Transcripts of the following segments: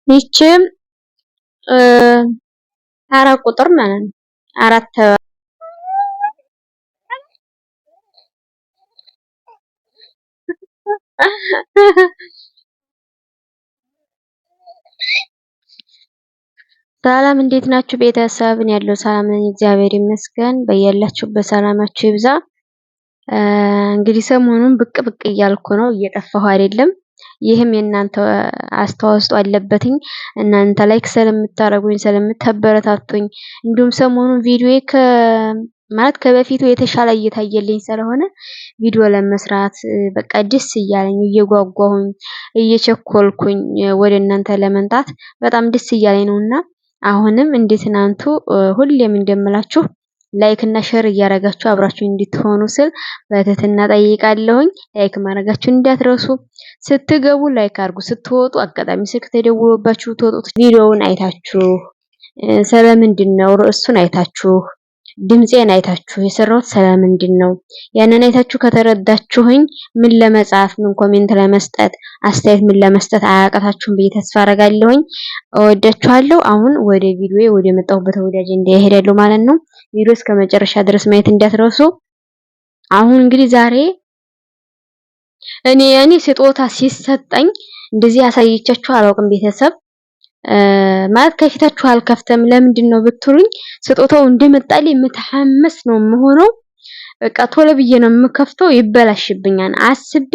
ይችም አራት ቁጥር ማለት ነው። አራት ሰላም እንዴት ናችሁ ቤተሰብ? እኔ ያለው ሰላም ነኝ፣ እግዚአብሔር ይመስገን። በያላችሁበት ሰላማችሁ ይብዛ። እንግዲህ ሰሞኑን ብቅ ብቅ እያልኩ ነው፣ እየጠፋሁ አይደለም። ይህም የእናንተ አስተዋጽኦ አለበትኝ። እናንተ ላይክ ስለምታረጉኝ ስለምታበረታቱኝ፣ እንዲሁም ሰሞኑን ቪዲዮ ማለት ከበፊቱ የተሻለ እየታየልኝ ስለሆነ ቪዲዮ ለመስራት በቃ ደስ እያለኝ እየጓጓሁኝ እየቸኮልኩኝ ወደ እናንተ ለመምጣት በጣም ደስ እያለኝ ነውና አሁንም እንዴት እናንቱ ሁሌም እንደምላችሁ ላይክ እና ሼር እያረጋችሁ አብራችሁ እንድትሆኑ ስል በትህትና ጠይቃለሁኝ። ላይክ ማድረጋችሁን እንዳትረሱ። ስትገቡ ላይክ አድርጉ። ስትወጡ አጋጣሚ ስልክ ተደውሎባችሁ ትወጡት ቪዲዮውን አይታችሁ ስለምንድን ነው ርዕሱን አይታችሁ ድምጼን አይታችሁ የሰራሁት ስለምንድን ነው ያንን አይታችሁ ከተረዳችሁኝ ምን ለመጻፍ ምን ኮሜንት ለመስጠት አስተያየት ምን ለመስጠት አያቀታችሁም ብዬ ተስፋ አደርጋለሁኝ። እወዳችኋለሁ። አሁን ወደ ቪዲዮ ወደ መጣሁበት ወደ አጀንዳ እሄዳለሁ ማለት ነው። ቪዲዮ እስከ መጨረሻ ድረስ ማየት እንዳትረሱ። አሁን እንግዲህ ዛሬ እኔ ስጦታ ሲሰጠኝ እንደዚህ ያሳየቻችሁ አላውቅም ቤተሰብ ማለት ከፊታችሁ አልከፍተም። ለምንድን ነው ብትሉኝ ስጦታው እንደመጣልኝ የምተሐመስ ነው የምሆነው። በቃ ቶሎ ብዬ ነው የምከፍተው፣ ይበላሽብኛል አስቤ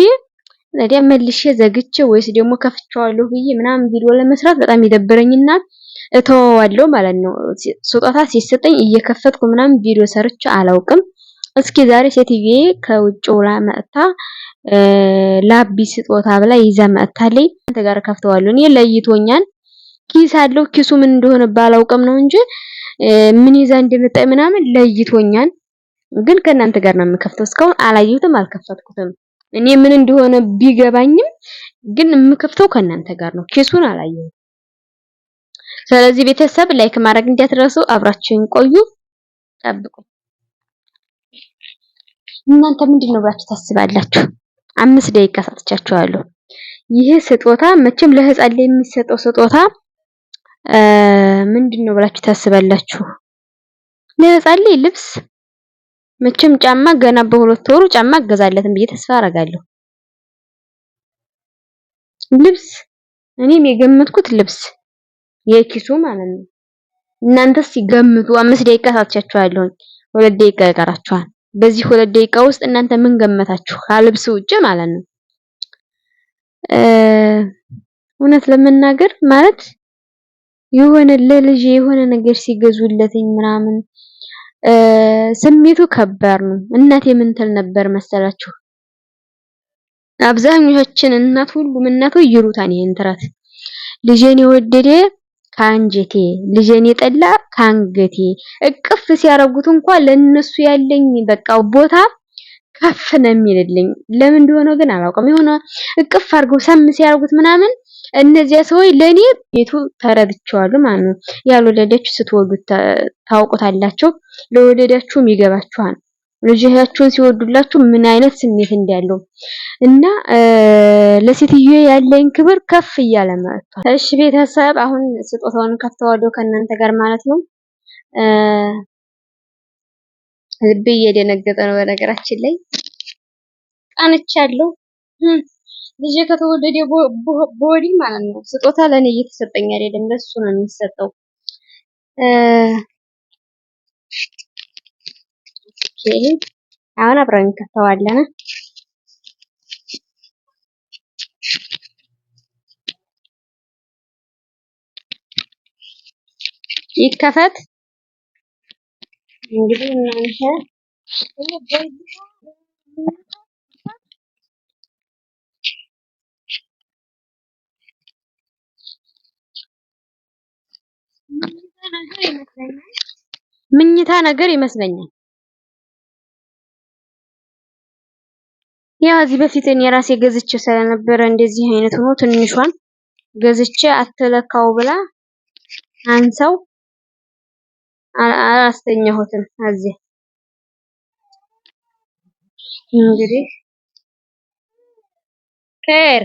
ለዲያ መልሼ ዘግቼ ወይስ ደግሞ ከፍቼዋለሁ ብዬ ምናምን ቪዲዮ ለመስራት በጣም ይደብረኝና እተወዋለሁ ማለት ነው። ስጦታ ሲሰጠኝ እየከፈትኩ ምናምን ቪዲዮ ሰርቼ አላውቅም። እስኪ ዛሬ ሴትዬ ከውጭ ውላ መጥታ ላቢ ስጦታ ብላ ይዛ መጥታለኝ። አንተ ጋር ከፍተዋለሁ። እኔ ለይቶኛል። ኪስ አለው። ኪሱ ምን እንደሆነ ባላውቅም ነው እንጂ ምን ይዛ እንደመጣኝ ምናምን ለይቶኛል። ግን ከእናንተ ጋር ነው የምከፍተው። እስካሁን አላየሁትም፣ አልከፈትኩትም። እኔ ምን እንደሆነ ቢገባኝም ግን የምከፍተው ከእናንተ ጋር ነው። ኪሱን አላየሁትም። ስለዚህ ቤተሰብ ላይክ ማድረግ እንዳትረሱ። አብራችሁን ቆዩ፣ ጠብቁ። እናንተ ምንድነው ብላችሁ ታስባላችሁ? 5 ደቂቃ ሰጥቻችኋለሁ። ይሄ ስጦታ መቼም ለህፃን ላይ የሚሰጠው ስጦታ ምንድነው ብላችሁ ታስባላችሁ? ለህፃን ላይ ልብስ መቼም ጫማ ገና በሁለት ወሩ ጫማ አገዛለትም ብዬ ተስፋ አደርጋለሁ። ልብስ እኔም የገመትኩት ልብስ የኪሱ ማለት ነው። እናንተስ ሲገምቱ 5 ደቂቃ ሳትቻችኋለሁ። 2 ደቂቃ ይቀራችኋል። በዚህ 2 ደቂቃ ውስጥ እናንተ ምን ገመታችሁ? ከልብስ ውጭ ማለት ነው። እውነት ለመናገር ማለት የሆነ ለልጅ የሆነ ነገር ሲገዙለትኝ ምናምን ስሜቱ ከባድ ነው። እናቴ ምን ትል ነበር መሰላችሁ? አብዛኞቻችን እናት ሁሉም እናቶች ይሉታል ይሄን ተረት ልጄን የወደደ ካንጀቴ ልጄን የጠላ ካንገቴ። እቅፍ ሲያረጉት እንኳን ለነሱ ያለኝ በቃ ቦታ ከፍ ነው የሚልልኝ። ለምን እንደሆነ ግን አላውቅም። የሆነ እቅፍ አድርገው ሰም ሲያረጉት ምናምን እነዚያ ሰዎች ለኔ ቤቱ ተረድቻለሁ ማለት ነው። ያልወለዳችሁ ስትወዱት ታውቁታላችሁ፣ ለወለዳችሁም ይገባችኋል። ልጅያችሁን ሲወዱላችሁ ምን አይነት ስሜት እንዳለው እና ለሴትዮ ያለኝ ክብር ከፍ እያለ መጥቷል። እሺ ቤተሰብ አሁን ስጦታውን ከፍተዋለሁ ከእናንተ ጋር ማለት ነው። ልቤ እየደነገጠ ነው በነገራችን ላይ ቀንቻለሁ። ልጄ ከተወለደ በወዲህ ማለት ነው ስጦታ ለኔ እየተሰጠኝ አይደለም፣ ለሱ ነው የሚሰጠው። ኦኬ አሁን አብረን እንከፍተዋለን። ይከፈት እንግዲህ እናንተ ምኝታ ነገር ይመስለኛል። ያው እዚህ በፊት እኔ ራሴ ገዝቼ ስለነበረ እንደዚህ አይነት ሆኖ ትንሿን ገዝቼ አትለካው ብላ አንሰው አላስተኛሁትም። እዚህ እንግዲህ ከር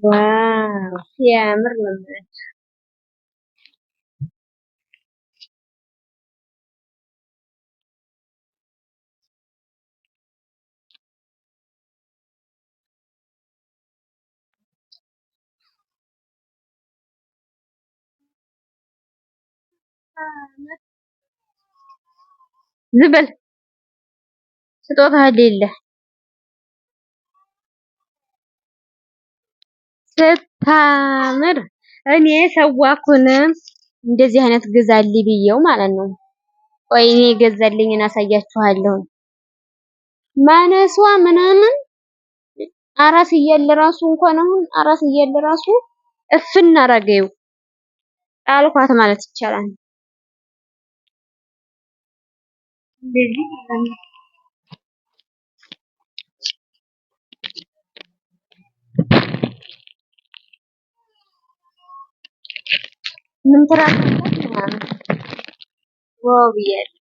ዋው ሲያምር ነው። ዝበል ስጦታ አይደለ ስታምር እኔ ሰዋኩን እንደዚህ አይነት ግዛልኝ ብየው ማለት ነው። ቆይ እኔ ገዛልኝን አሳያችኋለሁ። ማነሷ ምናምን አራስ እያለ ራሱ እንኳን አሁን አራስ እያለ ራሱ እፍን አረገው ጣልኳት ማለት ይቻላል። እንደዚህ ምን ትራካለች ምናምን ዋው ብያለሁ።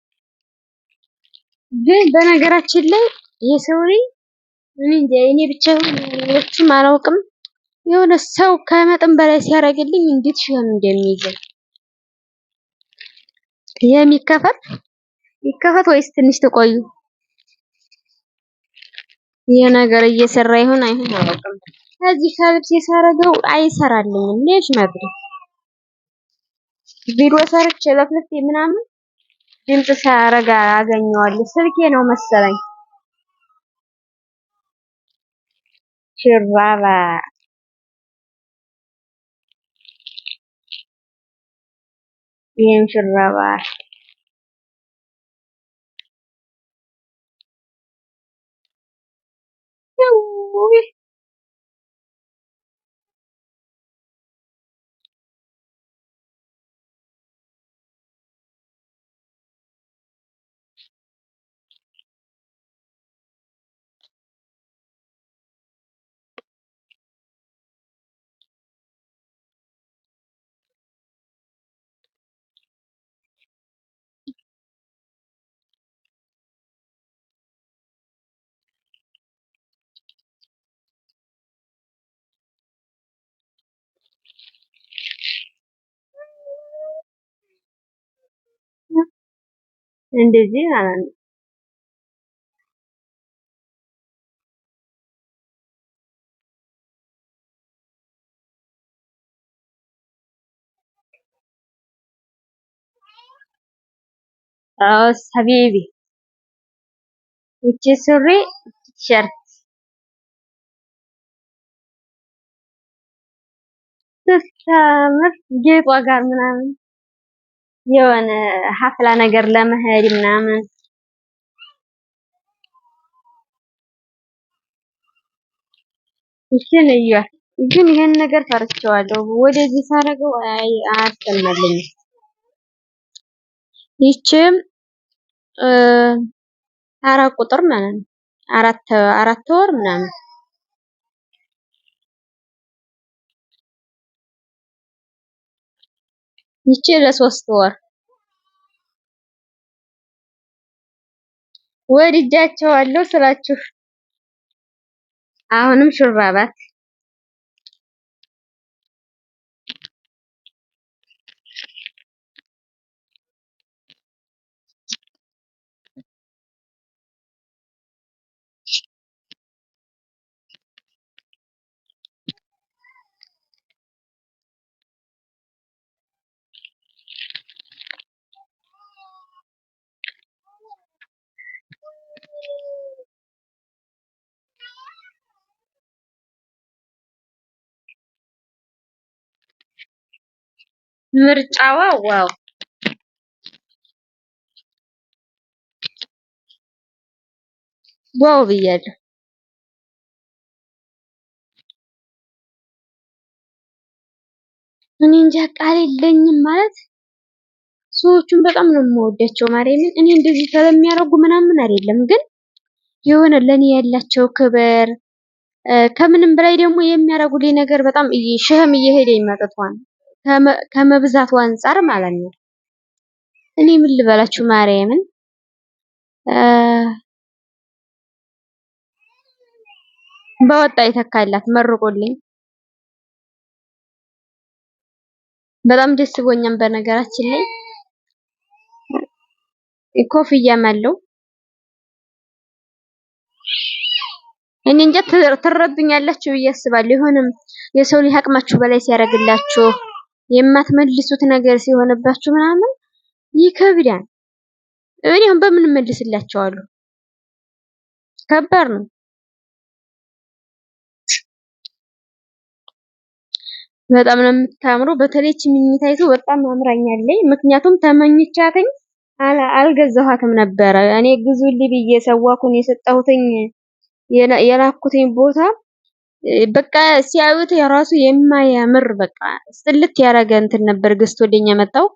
ግን በነገራችን ላይ የሰው ልጅ እኔ እንጃ እኔ ብቻ ሌሎችም አላውቅም። የሆነ ሰው ከመጠን በላይ ሲያደርግልኝ እንዴት ሸም እንደሚይዘኝ የሚከፈት ይከፈት ወይስ ትንሽ ተቆዩ? ይሄ ነገር እየሰራ ይሁን አይሁን አላውቅም። ከዚህ ከልብስ የሳረገው አይሰራልኝም። ለሽ መብሪ ቪዲዮ ሰርቼ ለፍልፌ ምናምን ድምጽ ሳያረጋ አገኘዋለሁ። ስልኬ ነው መሰለኝ። ሽራባ ይሄን ሽራባ እንደዚህ ማለት ነው። አውስ ሀቢቢ እቺ ሱሪ ቲሸርት ስታምር ጌጧ ጋር ምናምን የሆነ ሀፍላ ነገር ለመሄድ ምናምን እሺን እያት ግን ይሄን ነገር ፈርቼዋለሁ። ወደዚህ ሳረገው አያስተማልኝ። ይቺም አራት ቁጥር ማለት ነው። አራት ወር ምናምን ይቺ ለሶስት ወር ወድጃቸዋለሁ ስላችሁ አሁንም ሹራባት ምርጫዋ ዋው ዋው ብያለሁ። እኔ እንጃ ቃል የለኝም ማለት ሰዎቹን በጣም ነው የምወዳቸው። ማርያምን እኔ እንደዚህ ስለሚያደርጉ ምናምን አይደለም፣ ግን የሆነ ለኔ ያላቸው ክብር ከምንም በላይ ደግሞ የሚያደርጉልኝ ነገር በጣም ሸህም እየሄደ ይመጣቷል ከመብዛቱ አንፃር ማለት ነው። እኔ ምን ልበላችሁ ማርያምን በወጣ ይተካላት መርቆልኝ በጣም ደስ ብሎኛል። በነገራችን ላይ ኮፍያም አለው። እኔ እንጃ ትረዱኛላችሁ ብዬ አስባለሁ። ይሁንም የሰው ልጅ አቅማችሁ በላይ ሲያደርግላችሁ የማትመልሱት ነገር ሲሆንባችሁ ምናምን ይከብዳል። እኔ አሁን በምን መልስላቸዋለሁ? ከባድ ነው። በጣም ነው የምታምረው። በተለይ ምኝታይቱ በጣም አምራኛለች። ምክንያቱም ተመኝቻትኝ አልገዛኋትም ነበረ። እኔ ግዙልኝ ብዬ ሰዋኩን የሰጠሁትኝ የላኩትኝ ቦታ በቃ ሲያዩት የራሱ የማያምር በቃ ስልት ያረገ እንትን ነበር ገዝቶልኝ የመጣው።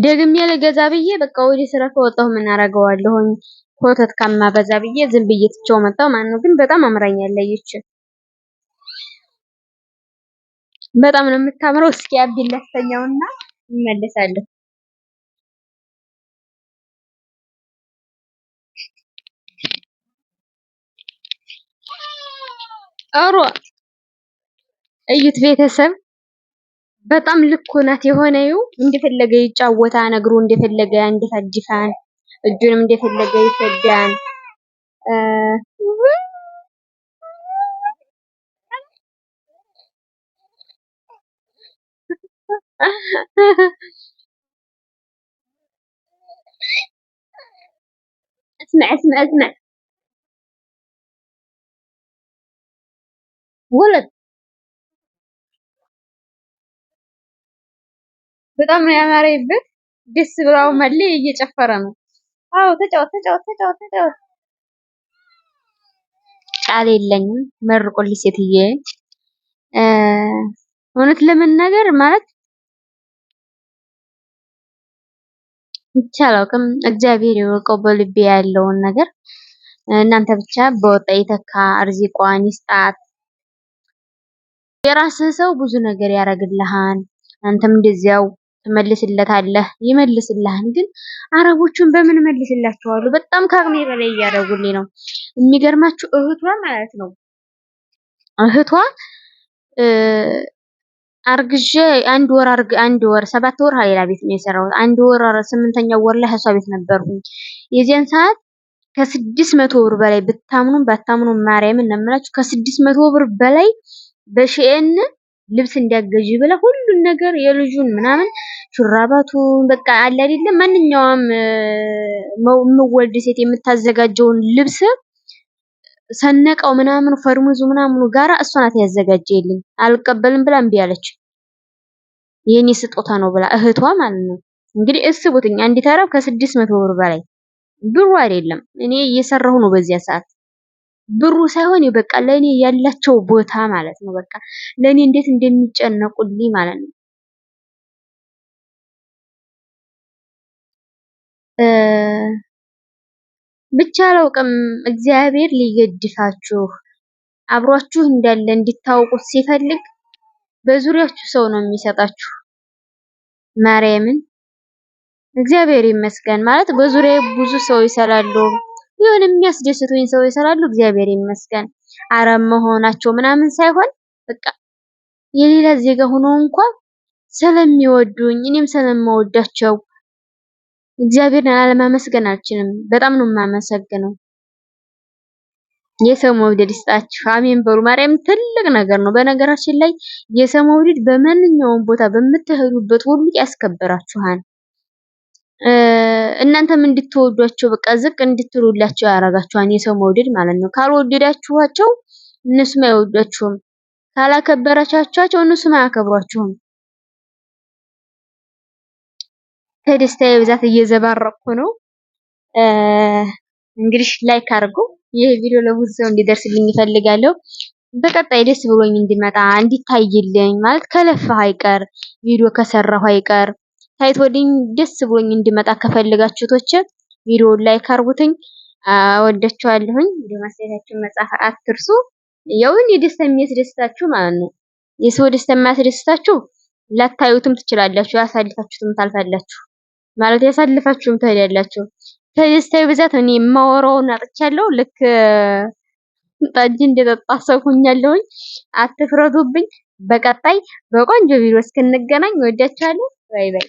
ደግሜ ለገዛ ብዬ በቃ ወደ ስራ ከወጣሁ ምን አደርገዋለሁኝ ኮተት ከማበዛ ብዬ ዝም ብዬ ትቼው መጣሁ ማለት ነው። ግን በጣም አምራኛለች። በጣም ነው የምታምረው። እስኪ አብላስተኛውና እንመለሳለን። አሮ እዩት ቤተሰብ በጣም ልኩ ናት የሆነው። እንደፈለገ ይጫወታል፣ እግሩ እንደፈለገ ያንደፋድፋል፣ እጁንም እንደፈለገ ይሰዳል። اسمع ولد በጣም ነው ያማረበት። ደስ ብላው ማለ እየጨፈረ ነው። አዎ ተጫወት። ቃል የለኝም። መርቆልኝ ሴትዬ እውነት ለመናገር ማለት ይቻላል። እግዚአብሔር ይወቀው በልቤ ያለውን ነገር። እናንተ ብቻ በወጣ ይተካ እርዚቋን ይስጣት። የራስህ ሰው ብዙ ነገር ያረግልሃን፣ አንተም እንደዚያው ትመልስለታለህ፣ ይመልስልሃን። ግን አረቦቹን በምን መልስላቸዋለሁ? በጣም ከአቅሜ በላይ እያደረጉልኝ ነው። የሚገርማችሁ እህቷ ማለት ነው እህቷ አርግዤ አንድ ወር 7 ወር ሌላ ቤት ነው የሰራሁት። አንድ ወር 8ኛው ወር ላይ እሷ ቤት ነበርኩኝ። የዚያን ሰዓት ከ600 ብር በላይ ብታምኑም ባታምኑም ማርያምን ነው የምላችሁ ከ600 ብር በላይ በሺኤን ልብስ እንዲያገዥ ብላ ሁሉን ነገር የልጁን ምናምን ሹራባቱን በቃ አለ አይደለም ማንኛውም የምወልድ ሴት የምታዘጋጀውን ልብስ ሰነቀው ምናምን ፈርሙዙ ምናምኑ ጋራ እሷ ናት ያዘጋጀልኝ። አልቀበልም ብላ እምቢ አለች። የኔ ስጦታ ነው ብላ እህቷ ማለት ነው። እንግዲህ እስቡትኝ አንዲት አረብ ከ600 ብር በላይ ብሩ አይደለም እኔ እየሰራሁ ነው በዚያ ሰዓት ብሩ ሳይሆን በቃ ለኔ ያላቸው ቦታ ማለት ነው። በቃ ለኔ እንዴት እንደሚጨነቁልኝ ማለት ነው። ብቻ አላውቅም። እግዚአብሔር ሊገድፋችሁ አብሯችሁ እንዳለ እንድታውቁት ሲፈልግ በዙሪያችሁ ሰው ነው የሚሰጣችሁ። ማርያምን እግዚአብሔር ይመስገን ማለት በዙሪያዬ ብዙ ሰው ይሰራሉ። የሆነ የሚያስደስቱኝ ሰው ይሰራሉ። እግዚአብሔር ይመስገን አረብ መሆናቸው ምናምን ሳይሆን በቃ የሌላ ዜጋ ሆኖ እንኳን ስለሚወዱኝ እኔም ስለምወዳቸው እግዚአብሔርን አለማመስገን አልችልም። በጣም ነው የማመሰግነው። የሰው መውደድ ይስጣችሁ። አሜን በሉ። ማርያም ትልቅ ነገር ነው። በነገራችን ላይ የሰው መውደድ በማንኛውም ቦታ በምትሄዱበት ሁሉ ያስከብራችኋል። እናንተም እንድትወዷቸው በቃ ዝቅ እንድትሉላቸው ያረጋችኋል የሰው መውደድ ማለት ነው። ካልወደዳችኋቸው እነሱም አይወዷችሁም። ካላከበራቻቸው እነሱም አያከብሯችሁም። ከደስታዬ ብዛት እየዘባረቅኩ ነው። እንግዲህ ላይክ አድርጉ። ይሄ ቪዲዮ ለብዙ ሰው እንዲደርስልኝ እፈልጋለሁ። በቀጣይ ደስ ብሎኝ እንዲመጣ እንዲታይልኝ ማለት ከለፋህ አይቀር ቪዲዮ ከሰራሁ አይቀር ታይቶልኝ ደስ ብሎኝ እንዲመጣ ከፈልጋችሁቶች ቪዲዮውን ላይክ አድርጉትኝ። ወዳችኋለሁኝ። ቪዲዮ ማስተያየታችሁን መጻፍ አትርሱ። ያው እኔ ደስታ የሚያስደስታችሁ ማለት ነው። የሰው ደስታ የሚያስደስታችሁ ላታዩትም ትችላላችሁ፣ ያሳልፋችሁትም ታልፋላችሁ ማለት ያሳልፋችሁም ትሄዳላችሁ። ከደስታዬ ብዛት እኔ የማወራውን አጥቻለሁ። ልክ ጠጅ እንደጠጣ ሰው ሆኛለሁኝ። አትፍረዱብኝ። በቀጣይ በቆንጆ ቪዲዮ እስክንገናኝ ወዳችኋለሁ። ባይ ባይ።